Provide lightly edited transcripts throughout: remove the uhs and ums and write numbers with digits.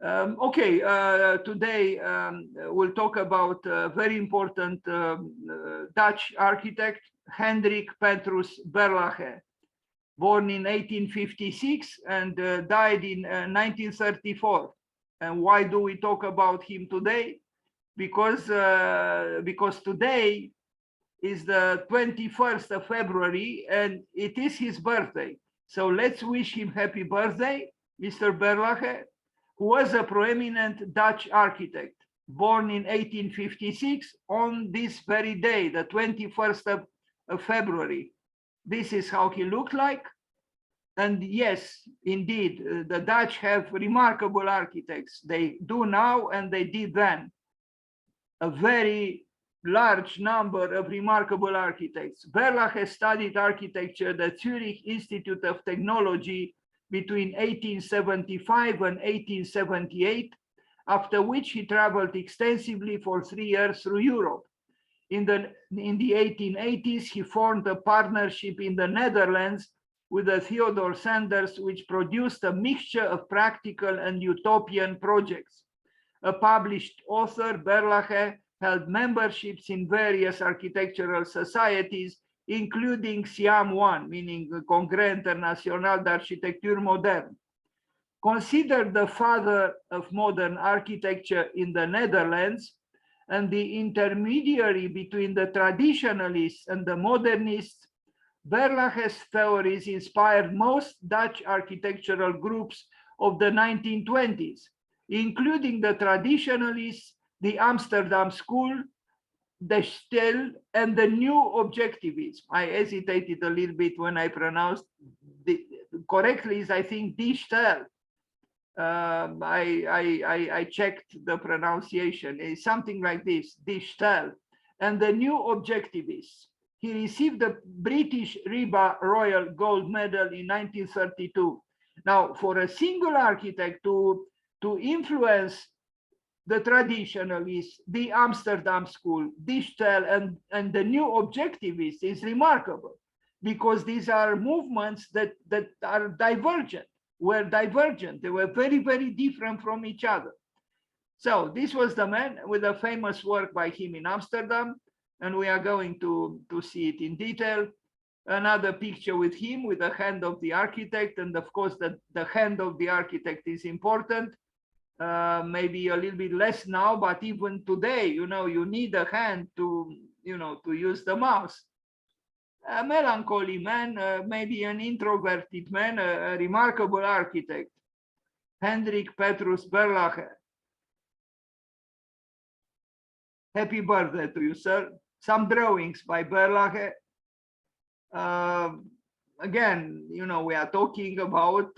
Okay, today we'll talk about very important Dutch architect, Hendrik Petrus Berlage, born in 1856 and died in 1934. And why do we talk about him today? Because today is the 21st of February and it is his birthday. So let's wish him happy birthday, Mr. Berlage, who was a proeminent Dutch architect, born in 1856 on this very day, the 21st of February. This is how he looked like. And yes, indeed, the Dutch have remarkable architects. They do now and they did then. A very large number of remarkable architects. Berlage studied architecture at the Zurich Institute of Technology between 1875 and 1878, after which he traveled extensively for 3 years through Europe. In the 1880s, he formed a partnership in the Netherlands with Theodore Sanders, which produced a mixture of practical and utopian projects. A published author, Berlage held memberships in various architectural societies, including CIAM1, meaning the Congrès International d'Architecture Moderne. Considered the father of modern architecture in the Netherlands and the intermediary between the traditionalists and the modernists, Berlage's theories inspired most Dutch architectural groups of the 1920s, including the traditionalists, the Amsterdam School, the Stel, and the new objectivism. I hesitated a little bit when I pronounced the correctly, is I think die Stel. I checked the pronunciation. It's something like this, die Stel, and the new objectivists. He received the British RIBA Royal Gold Medal in 1932. Now, for a single architect to influence the traditionalists, the Amsterdam School, die Stel, and the new objectivists is remarkable, because these are movements that are divergent, were divergent. They were very, very different from each other. So this was the man with a famous work by him in Amsterdam, and we are going to see it in detail. Another picture with him with the hand of the architect, and of course the hand of the architect is important. Maybe a little bit less now, but even today, you need a hand to use the mouse. A melancholy man, maybe an introverted man, a remarkable architect, Hendrik Petrus Berlage. Happy birthday to you, sir. Some drawings by Berlage. Again, we are talking about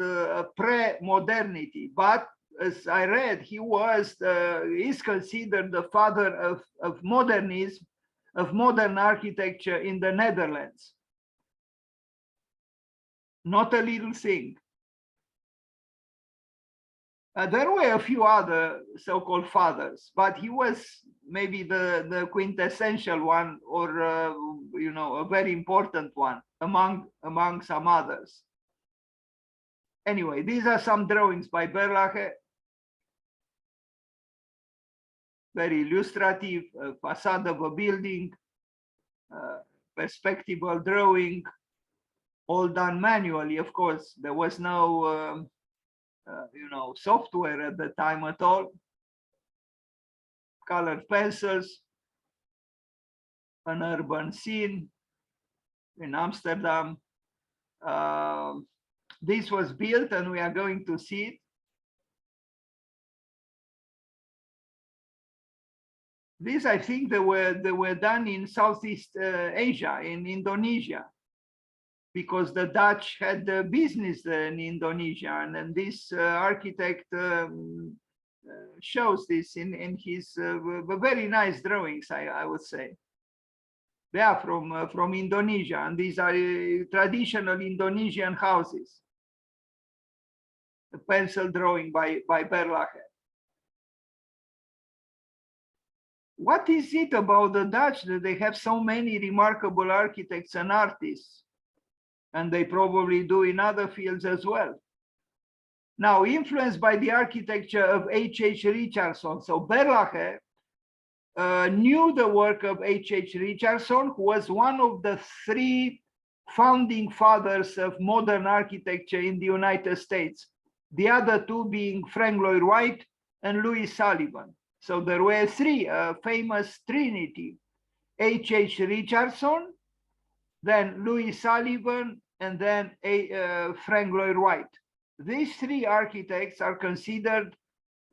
pre-modernity, but as I read, he is considered the father of modernism, of modern architecture in the Netherlands. Not a little thing. There were a few other so-called fathers, but he was maybe the quintessential one, or a very important one among some others. Anyway, these are some drawings by Berlage. Very illustrative, facade of a building, perspectival drawing, all done manually. Of course, there was no software at the time at all. Colored pencils, an urban scene in Amsterdam. This was built, and we are going to see it. These, I think, they were done in Southeast Asia, in Indonesia, because the Dutch had the business in Indonesia, and this architect shows this in his very nice drawings, I would say. They are from Indonesia, and these are traditional Indonesian houses. A pencil drawing by Berlage. What is it about the Dutch that they have so many remarkable architects and artists? And they probably do in other fields as well. Now, influenced by the architecture of H.H. Richardson, so Berlage knew the work of H.H. Richardson, who was one of the three founding fathers of modern architecture in the United States, the other two being Frank Lloyd Wright and Louis Sullivan. So there were three, famous trinity: H.H. Richardson, then Louis Sullivan, and then Frank Lloyd Wright. These three architects are considered,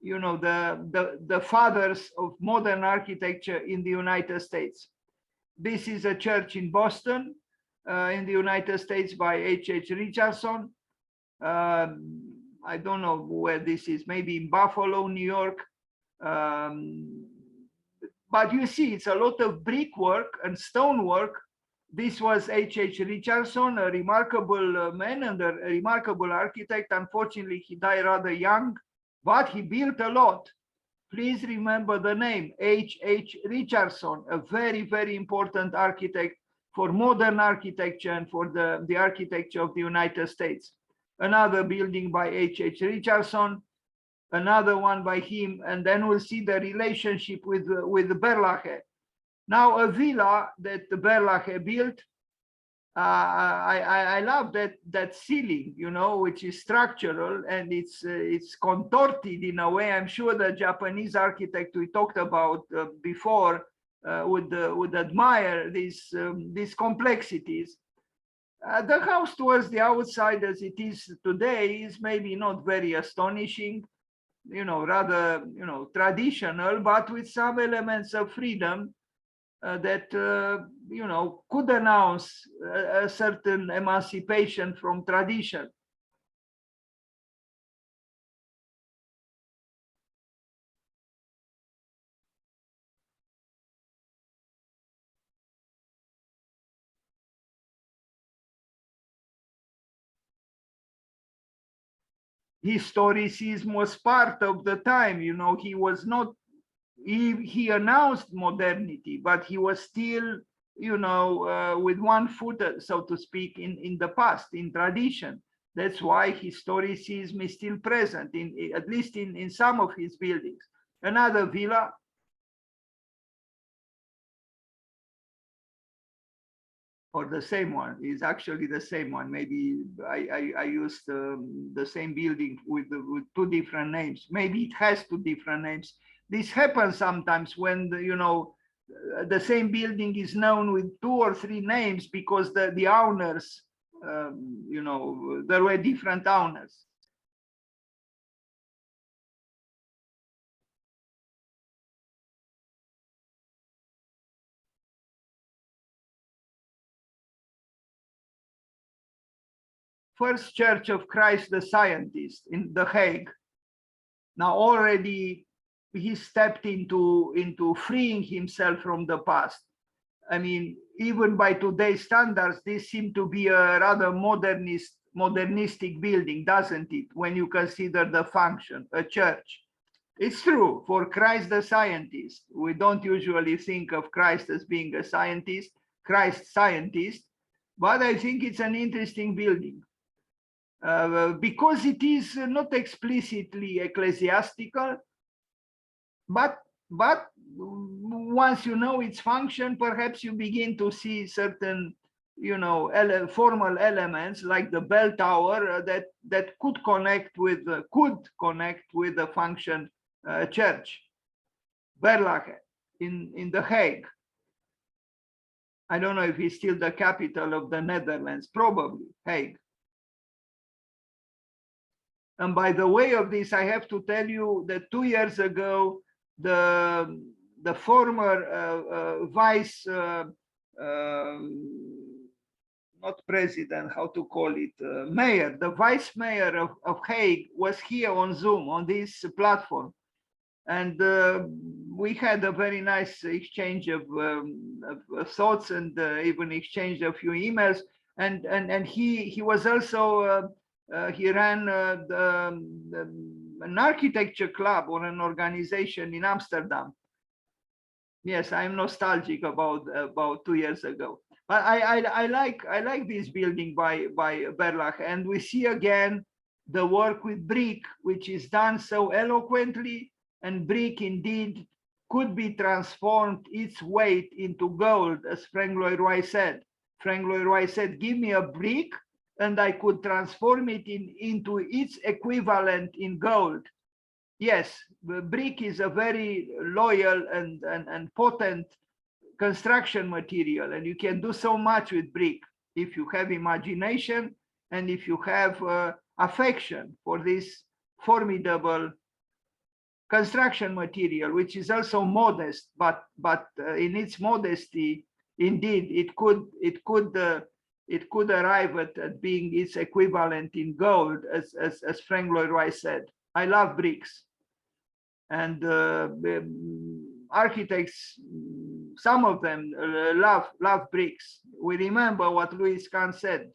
you know, the fathers of modern architecture in the United States. This is a church in Boston, in the United States, by H.H. Richardson. I don't know where this is, maybe in Buffalo, New York. But you see, it's a lot of brickwork and stonework. This was H.H. Richardson, a remarkable man and a remarkable architect. Unfortunately, he died rather young, but he built a lot. Please remember the name, H.H. Richardson, a very, very important architect for modern architecture and for the architecture of the United States. Another building by H.H. Richardson, another one by him, and then we'll see the relationship with Berlage. Now, a villa that Berlage built, I love that ceiling, you know, which is structural and it's contorted in a way. I'm sure the Japanese architect we talked about before would admire these complexities. The house towards the outside, as it is today, is maybe not very astonishing, you know, rather, you know, traditional, but with some elements of freedom that, you know, could announce a certain emancipation from tradition. Historicism was part of the time, you know, he was not, he announced modernity, but he was still, you know, with one foot, so to speak, in the past, in tradition. That's why historicism is still present, at least in some of his buildings. Another villa. Or the same one, is actually the same one. Maybe I used the same building with two different names. Maybe it has two different names. This happens sometimes when you know, the same building is known with two or three names because the owners, you know, there were different owners. First Church of Christ the Scientist in The Hague. Now already he stepped into freeing himself from the past. I mean, even by today's standards, this seemed to be a rather modernistic building, doesn't it? When you consider the function, a church. It's true, for Christ the Scientist. We don't usually think of Christ as being a scientist, Christ scientist, but I think it's an interesting building. Because it is not explicitly ecclesiastical, but once you know its function, perhaps you begin to see certain, you know, formal elements like the bell tower that could connect with the function church. Berlage in The Hague. I don't know if it's still the capital of the Netherlands, probably Hague. And by the way of this, I have to tell you that 2 years ago, the former vice, not president, how to call it, mayor, the vice mayor of Hague was here on Zoom, on this platform. And we had a very nice exchange of thoughts and even exchanged a few emails. And he was also, he ran an architecture club or an organization in Amsterdam. Yes, I'm nostalgic about 2 years ago. But I like this building by Berlage, and we see again the work with brick, which is done so eloquently, and brick indeed could be transformed its weight into gold, as Frank Lloyd Wright said. Frank Lloyd Wright said, give me a brick and I could transform it into its equivalent in gold. Yes, the brick is a very loyal and potent construction material, and you can do so much with brick if you have imagination and if you have affection for this formidable construction material, which is also modest, but in its modesty, indeed, it could arrive at being its equivalent in gold, as Frank Lloyd Wright said. I love bricks, and architects, some of them love bricks. We remember what Louis Kahn said.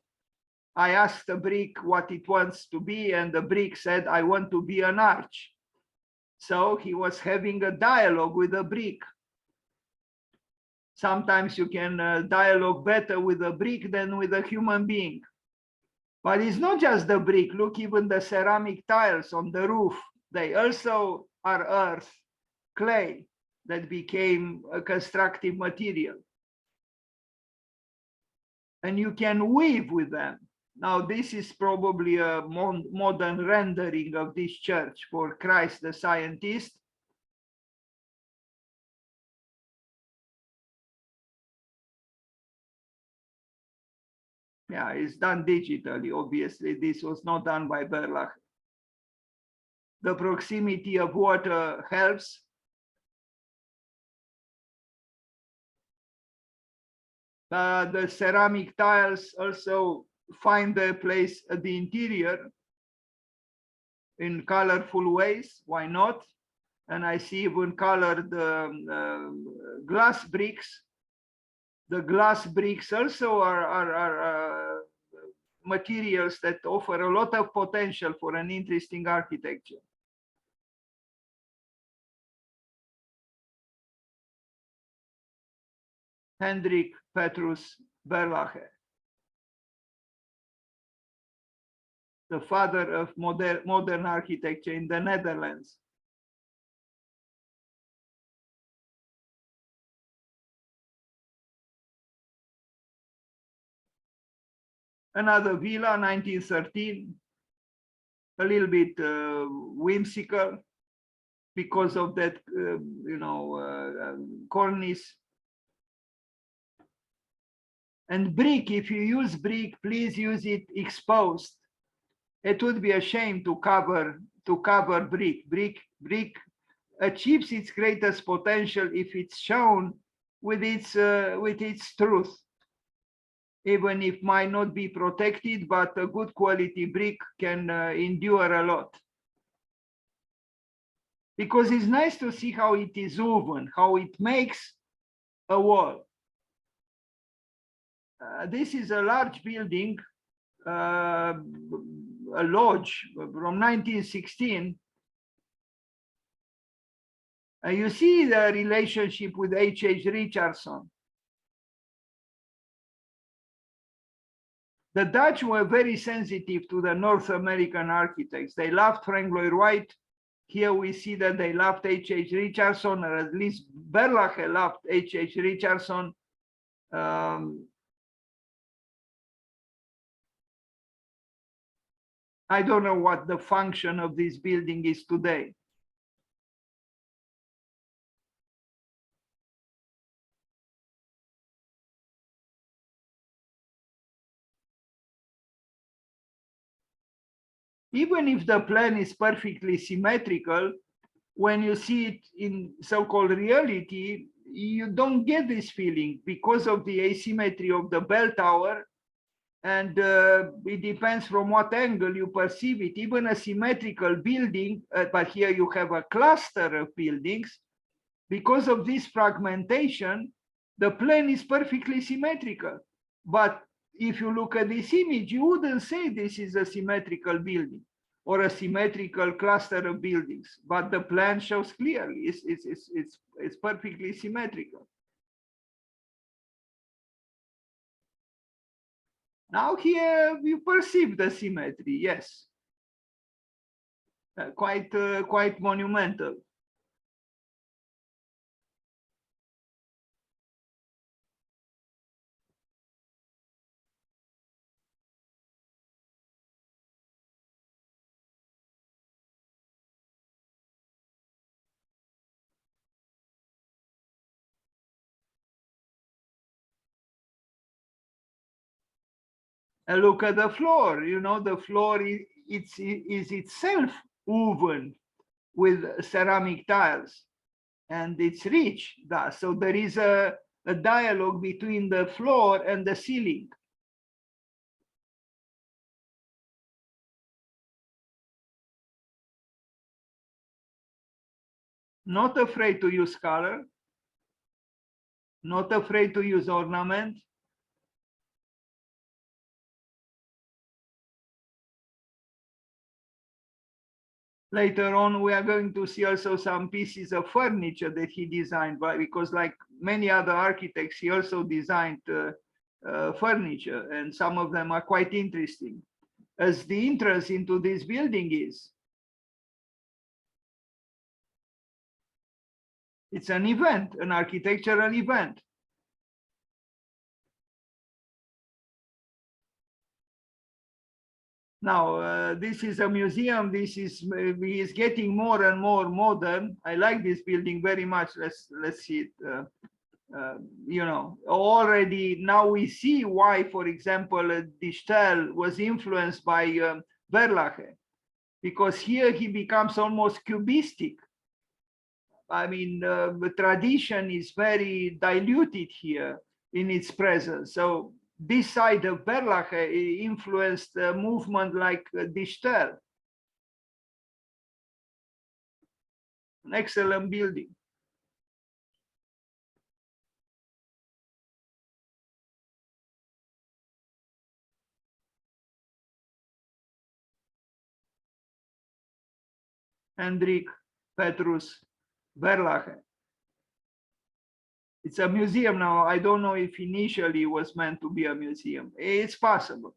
I asked a brick what it wants to be, and the brick said, I want to be an arch. So he was having a dialogue with a brick. Sometimes you can dialogue better with a brick than with a human being. But it's not just the brick. Look, even the ceramic tiles on the roof, they also are earth, clay, that became a constructive material. And you can weave with them. Now, this is probably a modern rendering of this church for Christ the scientist. Yeah, it's done digitally, obviously. This was not done by Berlage. The proximity of water helps. The ceramic tiles also find their place at the interior in colorful ways. Why not? And I see even colored glass bricks. The glass bricks also are materials that offer a lot of potential for an interesting architecture. Hendrik, Petrus, Berlage, the father of modern architecture in the Netherlands. Another villa, 1913, a little bit whimsical because of that, cornice. And brick, if you use brick, please use it exposed. It would be a shame to cover brick. Brick achieves its greatest potential if it's shown with its truth, even if might not be protected, but a good quality brick can endure a lot. Because it's nice to see how it is woven, how it makes a wall. This is a large building, a lodge from 1916. You see the relationship with H.H. Richardson. The Dutch were very sensitive to the North American architects. They loved Frank Lloyd Wright. Here we see that they loved H.H. Richardson, or at least Berlage loved H.H. Richardson. I don't know what the function of this building is today. Even if the plan is perfectly symmetrical, when you see it in so-called reality, you don't get this feeling because of the asymmetry of the bell tower. And it depends from what angle you perceive it. Even a symmetrical building, but here you have a cluster of buildings. Because of this fragmentation, the plane is perfectly symmetrical. But if you look at this image, you wouldn't say this is a symmetrical building or a symmetrical cluster of buildings. But the plan shows clearly it's perfectly symmetrical. Now here you perceive the symmetry, yes. quite monumental. And look at the floor. You know, the floor is itself woven with ceramic tiles, and it's rich. Thus, so there is a dialogue between the floor and the ceiling. Not afraid to use color, not afraid to use ornament. Later on, we are going to see also some pieces of furniture that he designed, because like many other architects, he also designed furniture, and some of them are quite interesting, as the entrance into this building is. It's an event, an architectural event. Now, this is a museum. He is getting more and more modern. I like this building very much. Let's see it. You know, already now we see why, for example, Dichtel was influenced by Berlage, because here he becomes almost cubistic. I mean, the tradition is very diluted here in its presence. So this side of Berlage influenced a movement like Dichtel. An excellent building. Hendrik, Petrus, Berlage. It's a museum now. I don't know if initially it was meant to be a museum. It's possible.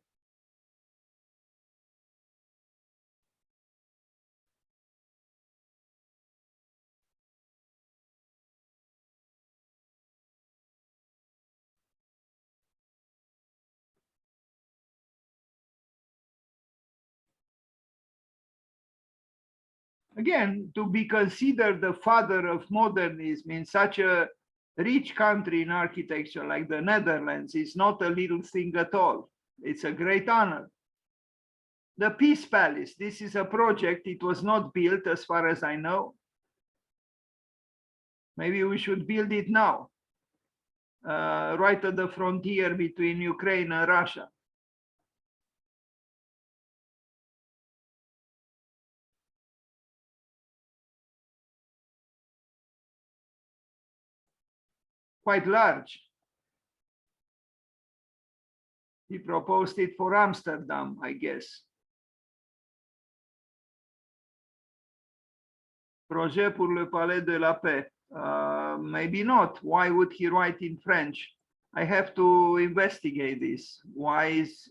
Again, to be considered the father of modernism in such a rich country in architecture like the Netherlands is not a little thing at all. It's a great honor. The Peace Palace, this is a project. It was not built as far as I know. Maybe we should build it now, right at the frontier between Ukraine and Russia. Quite large. He proposed it for Amsterdam, I guess. Projet pour le Palais de la Paix. Maybe not. Why would he write in French? I have to investigate this. Why is,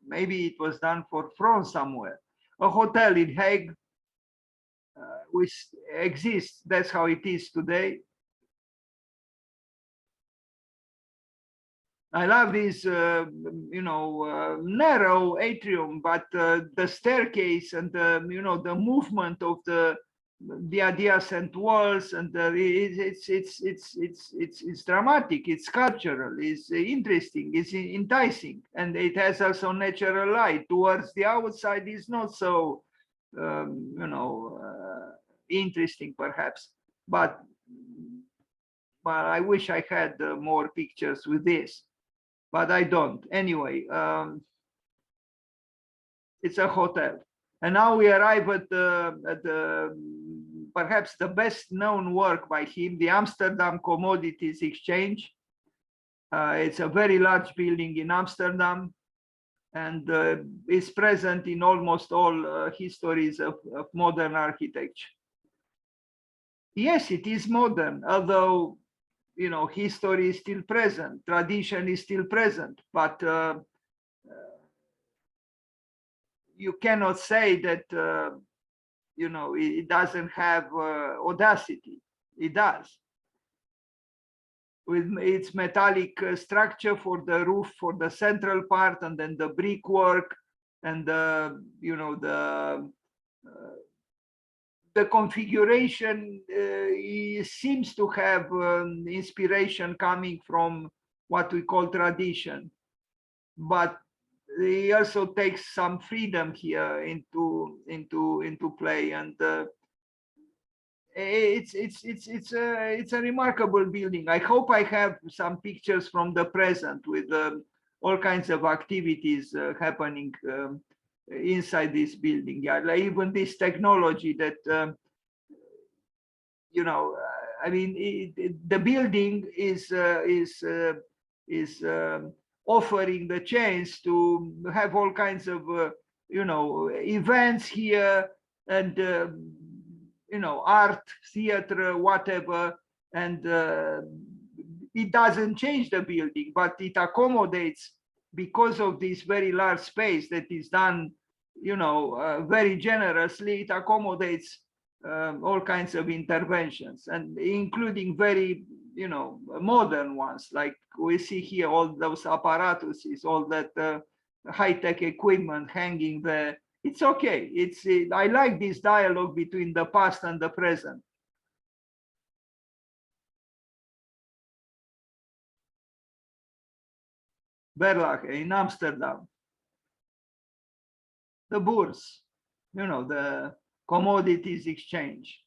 maybe it was done for France somewhere. A hotel in Hague, which exists. That's how it is today. I love this, you know, narrow atrium, but the staircase and you know, the movement of the adjacent walls, and it's dramatic, it's sculptural, it's interesting, it's enticing, and it has also natural light. Towards the outside is not so, you know, interesting perhaps, but I wish I had more pictures with this. But I don't. Anyway, it's a hotel. And now we arrive at the perhaps the best known work by him, the Amsterdam Commodities Exchange. It's a very large building in Amsterdam, and is present in almost all histories of modern architecture. Yes, it is modern, although, you know, history is still present, tradition is still present, but you cannot say that you know, it doesn't have audacity. It does. With its metallic structure for the roof, for the central part, and then the brickwork, and you know, the configuration seems to have inspiration coming from what we call tradition, but he also takes some freedom here into play, and it's a remarkable building. I hope I have some pictures from the present with all kinds of activities happening inside this building. Yeah, like even this technology that you know, I mean, the building is offering the chance to have all kinds of you know, events here, and you know, art, theater, whatever, and it doesn't change the building, but it accommodates, because of this very large space that is done, you know, very generously. It accommodates all kinds of interventions, and including very, you know, modern ones, like we see here, all those apparatuses, all that high-tech equipment hanging there. It's okay. I like this dialogue between the past and the present. Berlage in Amsterdam. The Bourse, you know, the commodities exchange.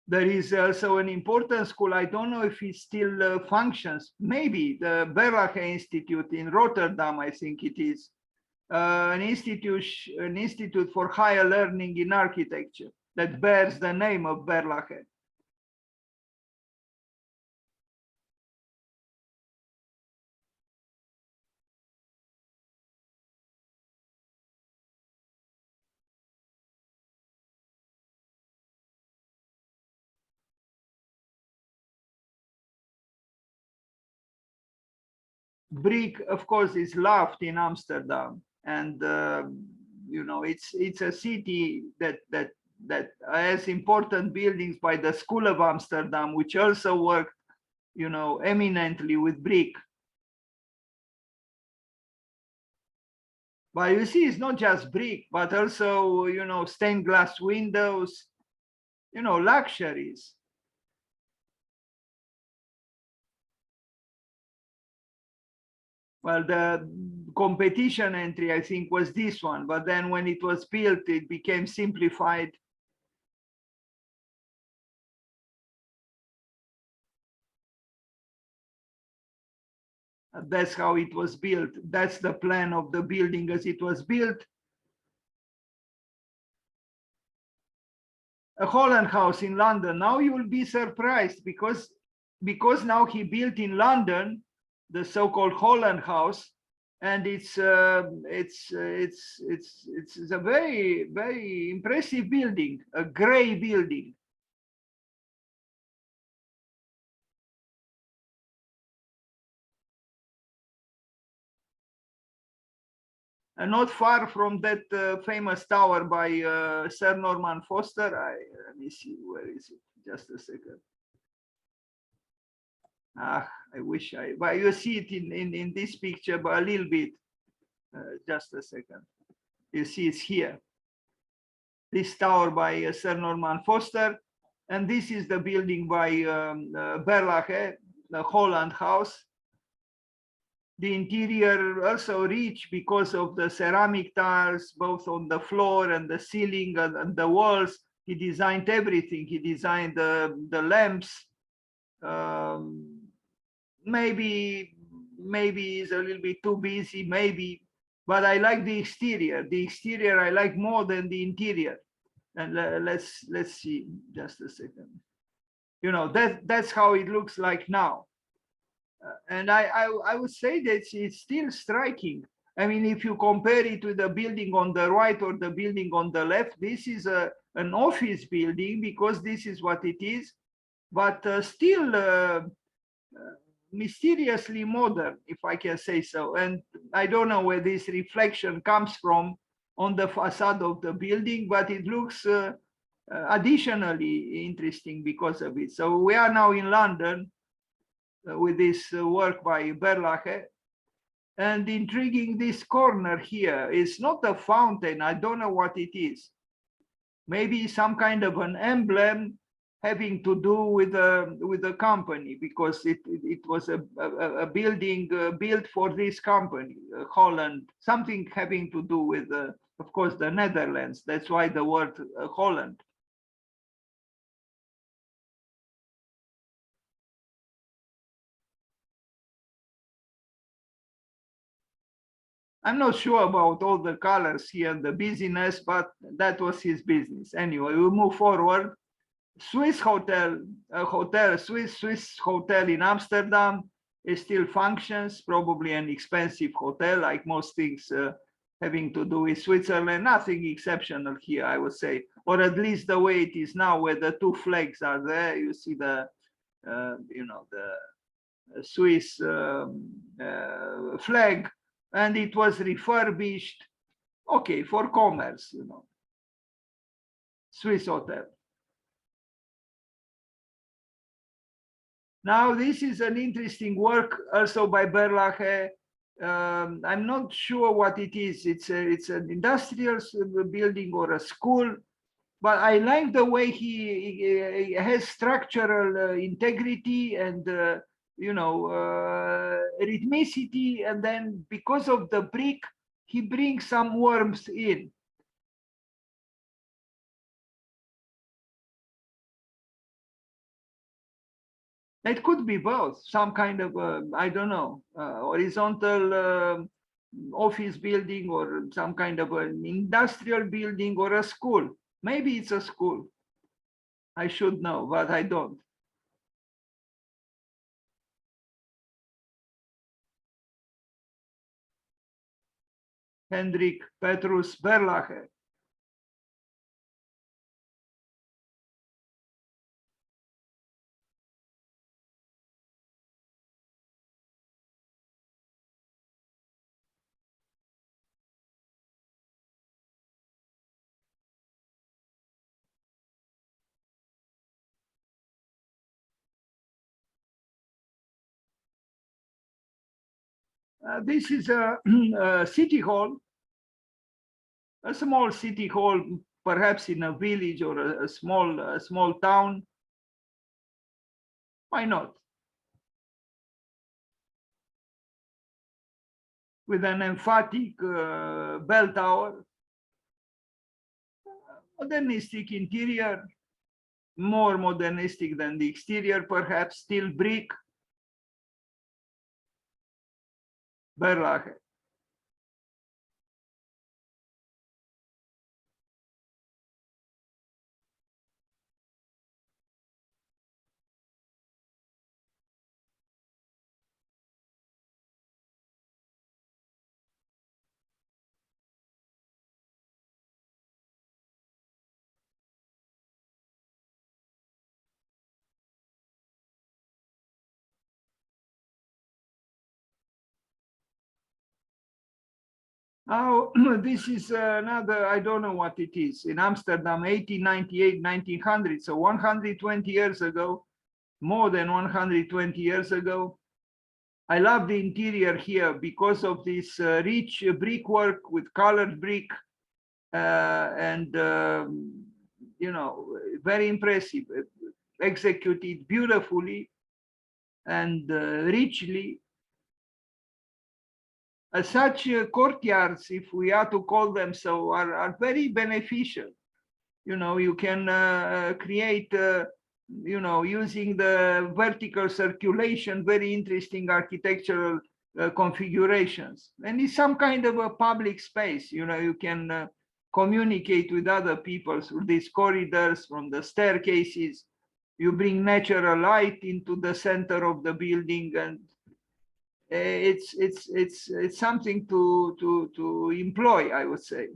There is also an important school. I don't know if it still functions. Maybe the Berlage Institute in Rotterdam, I think it is, an institute for higher learning in architecture that bears the name of Berlage. Brick, of course, is loved in Amsterdam, and you know, it's a city that has important buildings by the School of Amsterdam, which also worked, you know, eminently with brick. But you see, it's not just brick, but also, you know, stained glass windows, you know, luxuries. Well, the competition entry, I think, was this one, but then when it was built, it became simplified. That's how it was built. That's the plan of the building as it was built. A Holland House in London. Now you will be surprised, because now he built in London the so-called Holland House, and it's a very, very impressive building, a gray building. And not far from that famous tower by Sir Norman Foster. Let me see, where is it? Just a second. I wish but you see it in this picture, but a little bit. Just a second. You see it's here. This tower by Sir Norman Foster, and this is the building by Berlage, the Holland House. The interior also rich because of the ceramic tiles, both on the floor and the ceiling and the walls. He designed everything. He designed the lamps. Maybe he's a little bit too busy, maybe, but I like the exterior. The exterior I like more than the interior. And let's see, just a second. You know, that's how it looks like now. And I would say that it's still striking. I mean, if you compare it with the building on the right or the building on the left, this is an office building, because this is what it is. But still, mysteriously modern, if I can say so. And I don't know where this reflection comes from on the facade of the building, but it looks additionally interesting because of it. So we are now in London with this work by Berlage. And intriguing, this corner here is not a fountain. I don't know what it is. Maybe some kind of an emblem having to do with the company, because it was a building built for this company, Holland, something having to do with, of course, the Netherlands. That's why the word Holland. I'm not sure about all the colors here, the busyness, but that was his business. Anyway, we move forward. Swiss hotel, Swiss hotel in Amsterdam. It still functions, probably an expensive hotel, like most things having to do with Switzerland. Nothing exceptional here, I would say, or at least the way it is now, where the two flags are there. You see the, the Swiss flag, and it was refurbished, okay, for commerce, Swiss hotel. Now, this is an interesting work also by Berlage. I'm not sure what it is. It's an industrial building or a school, but I like the way he has structural integrity and rhythmicity, and then because of the brick, he brings some warmth in. It could be both, some kind of, I don't know, horizontal office building, or some kind of an industrial building, or a school. Maybe it's a school. I should know, but I don't. Hendrik, Petrus, Berlage. This is a, a city hall, a small city hall, perhaps in a village or a small town. Why not? With an emphatic bell tower, modernistic interior, more modernistic than the exterior, perhaps, still brick. Berlage. Now, this is another, I don't know what it is, in Amsterdam, 1898, 1900, so 120 years ago, more than 120 years ago. I love the interior here because of this rich brickwork with colored brick, and, very impressive, executed beautifully and richly. Such courtyards, if we are to call them so, are very beneficial. You can create, using the vertical circulation, very interesting architectural configurations. And it's some kind of a public space. You can communicate with other people through these corridors, from the staircases. You bring natural light into the center of the building, and it's something to employ, I would say.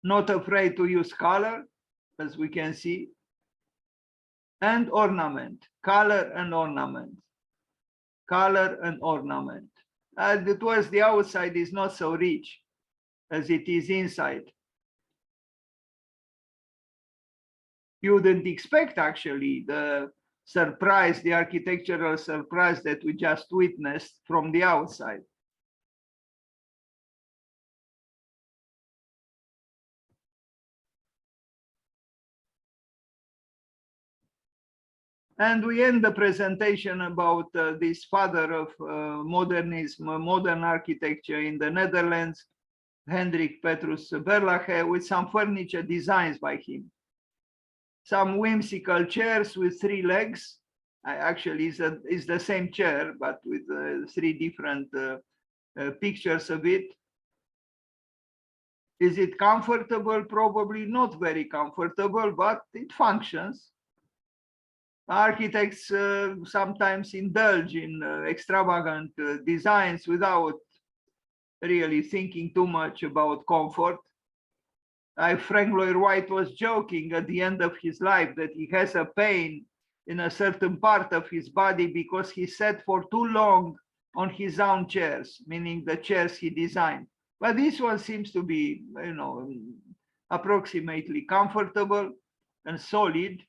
not afraid to use color, as we can see, and ornament, color and ornament, color and ornament. Towards the outside is not so rich as it is inside. You wouldn't expect actually the surprise, the architectural surprise that we just witnessed from the outside. And we end the presentation about this father of modernism, modern architecture in the Netherlands, Hendrik Petrus Berlage, with some furniture designs by him. Some whimsical chairs with 3 legs. Actually, it's the same chair, but with 3 different pictures of it. Is it comfortable? Probably not very comfortable, but it functions. Architects sometimes indulge in extravagant designs without really thinking too much about comfort. Frank Lloyd Wright was joking at the end of his life that he has a pain in a certain part of his body because he sat for too long on his own chairs, meaning the chairs he designed. But this one seems to be, approximately comfortable and solid.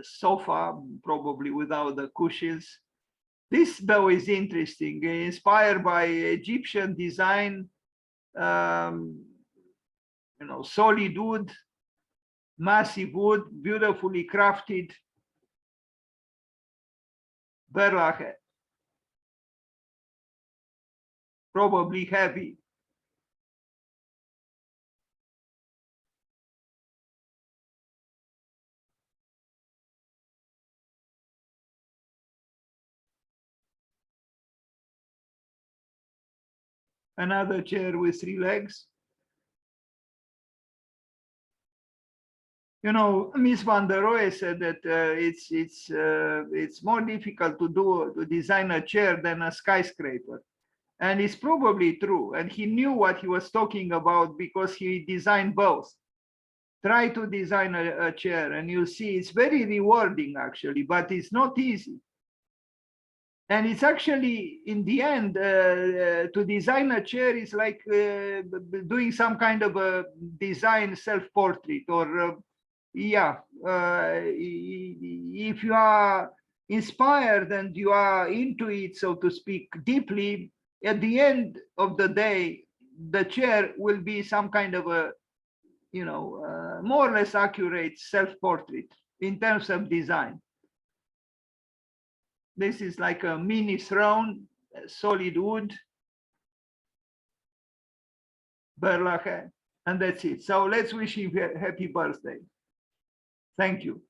Sofa, probably without the cushions. This, though, is interesting, inspired by Egyptian design, solid wood, massive wood, beautifully crafted. Berlage, probably heavy. Another chair with 3 legs. Ms. van der Rohe said that it's more difficult to design a chair than a skyscraper. And it's probably true. And he knew what he was talking about because he designed both. Try to design a chair and you see it's very rewarding actually, but it's not easy. And it's actually, in the end, to design a chair is like doing some kind of a design self-portrait or, if you are inspired and you are into it, so to speak, deeply, at the end of the day, the chair will be some kind of a, more or less accurate self-portrait in terms of design. This is like a mini throne, solid wood, Berlage, and that's it. So let's wish him a happy birthday. Thank you.